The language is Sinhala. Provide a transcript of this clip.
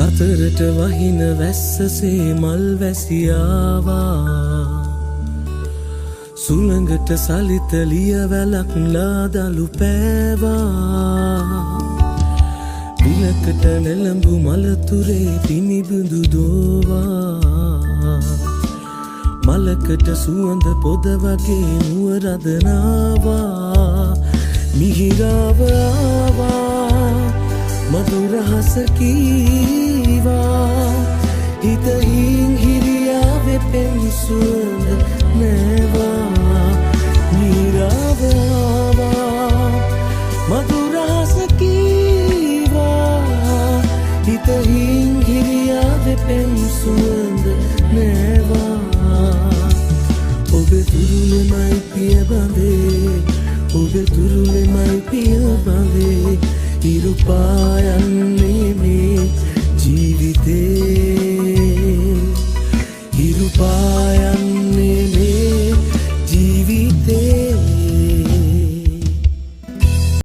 අතරට වහින වැස්සසේ මල් වැසියාවා සුළඟට සලිත ලියවැලක් ලාදලු පෑවා විලකට නෙළඹු මලතුරේ පිනිබිඳු දෝවා මලකට සුවඳ පොද වගේ නුවරදනාවා මිහිරාව ආවා මధుරහස කීවා හිතහින් හිරියාවේ පෙම් සුවඳ නෑවා මිහිරාව ආවා මధుරහස කීවා හිතහින් හිරියාවේ පෙම් සුවඳ නෑවා ඔබේ තුරුලෙමයි පිය බඳේ ඔබේ තුරුලෙමයි පිය බඳේ ඉරුපායන්නේ මේ